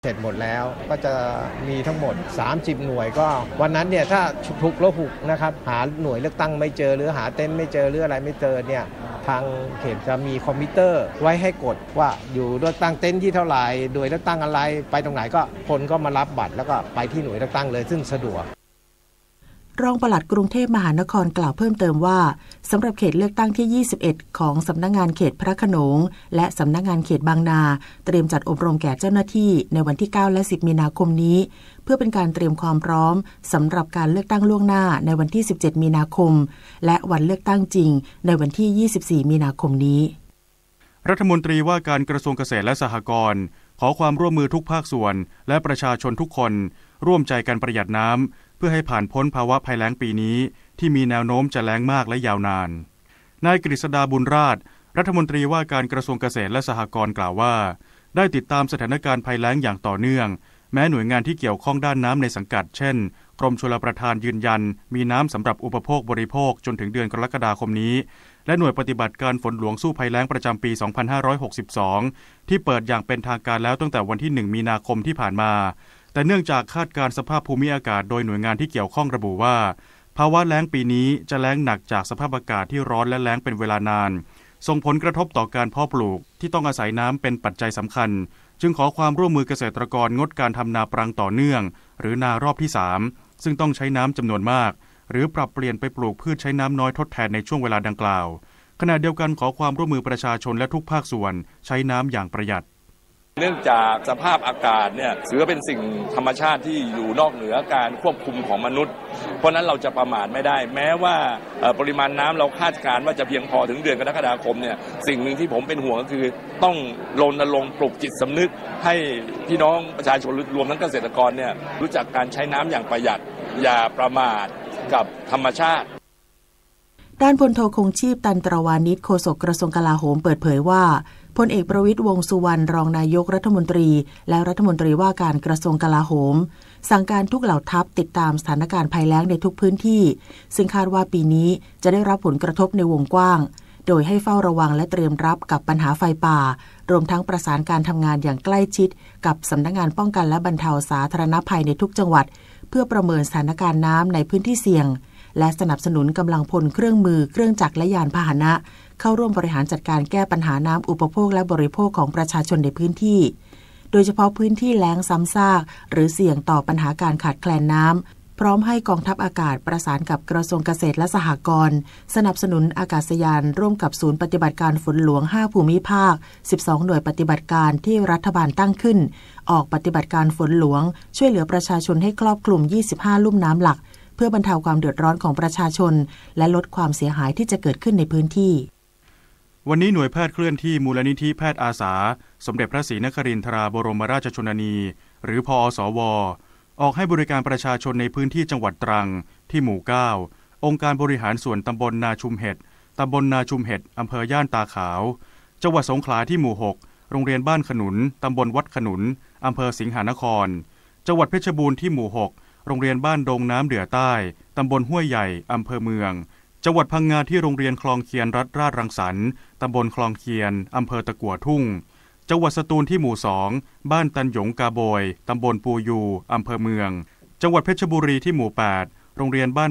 เสร็จหมดแล้วก็จะมีทั้งหมด30หน่วยก็วันนั้นเนี่ยถ้าถูกลบหุกนะครับหาหน่วยเลือกตั้งไม่เจอหรือหาเต็นท์ไม่เจอหรืออะไรไม่เจอเนี่ยทางเขตจะมีคอมพิวเตอร์ไว้ให้กดว่าอยู่เลือกตั้งเต็นท์ที่เท่าไหร่หน่วยเลือกตั้งอะไรไปตรงไหนก็คนก็มารับบัตรแล้วก็ไปที่หน่วยเลือกตั้งเลยซึ่งสะดวกรองปลัดกรุงเทพมหานครกล่าวเพิ่มเติมว่าสำหรับเขตเลือกตั้งที่21ของสำนักงานเขตพระโขนงและสำนักงานเขตบางนาเตรียมจัดอบรมแก่เจ้าหน้าที่ในวันที่9และ10มีนาคมนี้เพื่อเป็นการเตรียมความพร้อมสำหรับการเลือกตั้งล่วงหน้าในวันที่17มีนาคมและวันเลือกตั้งจริงในวันที่24มีนาคมนี้รัฐมนตรีว่าการกระทรวงเกษตรและสหกรณ์ขอความร่วมมือทุกภาคส่วนและประชาชนทุกคนร่วมใจกันประหยัดน้ำเพื่อให้ผ่านพ้นภาวะภัยแล้งปีนี้ที่มีแนวโน้มจะแล้งมากและยาวนานนายกฤษดาบุญราชรัฐมนตรีว่าการกระทรวงเกษตรและสหกรณ์กล่าวว่าได้ติดตามสถานการณ์ภัยแล้งอย่างต่อเนื่องแม้หน่วยงานที่เกี่ยวข้องด้านน้ำในสังกัดเช่นกรมชลประทานยืนยันมีน้ำสำหรับอุปโภคบริโภคจนถึงเดือนกรกฎาคมนี้และหน่วยปฏิบัติการฝนหลวงสู้ภัยแล้งประจำปี 2562 ที่เปิดอย่างเป็นทางการแล้วตั้งแต่วันที่ 1 มีนาคมที่ผ่านมาแต่เนื่องจากคาดการณ์สภาพภูมิอากาศโดยหน่วยงานที่เกี่ยวข้องระบุว่าภาวะแล้งปีนี้จะแล้งหนักจากสภาพอากาศที่ร้อนและแล้งเป็นเวลานานส่งผลกระทบต่อการเพาะปลูกที่ต้องอาศัยน้ำเป็นปัจจัยสำคัญจึงขอความร่วมมือเกษตรกรงดการทำนาปรังต่อเนื่องหรือนารอบที่3ซึ่งต้องใช้น้ำจำนวนมากหรือปรับเปลี่ยนไปปลูกพืชใช้น้ำน้อยทดแทนในช่วงเวลาดังกล่าวขณะเดียวกันขอความร่วมมือประชาชนและทุกภาคส่วนใช้น้ำอย่างประหยัดเนื่องจากสภาพอากาศเนี่ยถือเป็นสิ่งธรรมชาติที่อยู่นอกเหนือการควบคุมของมนุษย์เพราะนั้นเราจะประมาทไม่ได้แม้ว่าปริมาณน้ำเราคาดการณ์ว่าจะเพียงพอถึงเดือนกรกฎาคมเนี่ยสิ่งหนึ่งที่ผมเป็นห่วงก็คือต้องรณรงค์ปลุกจิตสำนึกให้พี่น้องประชาชนรวมทั้งเกษตรกรเนี่ยรู้จักการใช้น้ำอย่างประหยัดอย่าประมาทกับธรรมชาติด้านพลโทคงชีพตันตรวานิชโฆษกกระทรวงกลาโหมเปิดเผยว่าพลเอกประวิตรวงษ์สุวรรณรองนายกรัฐมนตรีและรัฐมนตรีว่าการกระทรวงกลาโหมสั่งการทุกเหล่าทัพติดตามสถานการณ์ภัยแล้งในทุกพื้นที่ซึ่งคาดว่าปีนี้จะได้รับผลกระทบในวงกว้างโดยให้เฝ้าระวังและเตรียมรับกับปัญหาไฟป่ารวมทั้งประสานการทำงานอย่างใกล้ชิดกับสำนักงานป้องกันและบรรเทาสาธารณภัยในทุกจังหวัดเพื่อประเมินสถานการณ์น้ำในพื้นที่เสี่ยงและสนับสนุนกำลังพลเครื่องมือเครื่องจักรและยานพาหนะเข้าร่วมบริหารจัดการแก้ปัญหาน้ำอุปโภคและบริโภคของประชาชนในพื้นที่โดยเฉพาะพื้นที่แล้งซ้ำซากหรือเสี่ยงต่อปัญหาการขาดแคลนน้ำพร้อมให้กองทัพอากาศประสานกับกระทรวงเกษตรและสหกรณ์สนับสนุนอากาศยานร่วมกับศูนย์ปฏิบัติการฝนหลวง5ภูมิภาค12หน่วยปฏิบัติการที่รัฐบาลตั้งขึ้นออกปฏิบัติการฝนหลวงช่วยเหลือประชาชนให้ครอบคลุม25ลุ่มน้ำหลักเพื่อบรรเทาความเดือดร้อนของประชาชนและลดความเสียหายที่จะเกิดขึ้นในพื้นที่วันนี้หน่วยแพทย์เคลื่อนที่มูลนิธิแพทย์อาสาสมเด็จพระศรีนครินทราบรมราชชนนีหรือพอสวออกให้บริการประชาชนในพื้นที่จังหวัดตรังที่หมู่9องค์การบริหารส่วนตำบลนาชุมเห็ดตำบลนาชุมเห็ดอำเภอย่านตาขาวจังหวัดสงขลาที่หมู่6โรงเรียนบ้านขนุนตำบลวัดขนุนอำเภอสิงหานครจังหวัดเพชรบูรณ์ที่หมู่6โรงเรียนบ้านดงน้ำเดือใต้ตำบลห้วยใหญ่อำเภอเมืองจังหวัดพังงาที่โรงเรียนคลองเคียนรัฐราชรังสรรค์ตำบลคลองเคียนอำเภอตะกั่วทุ่งจังหวัดสตูลที่หมู่2บ้านตันหยงกาโบยตำบลปูยูอำเภอเมืองจังหวัดเพชรบุรีที่หมู่8โรงเรียนบ้าน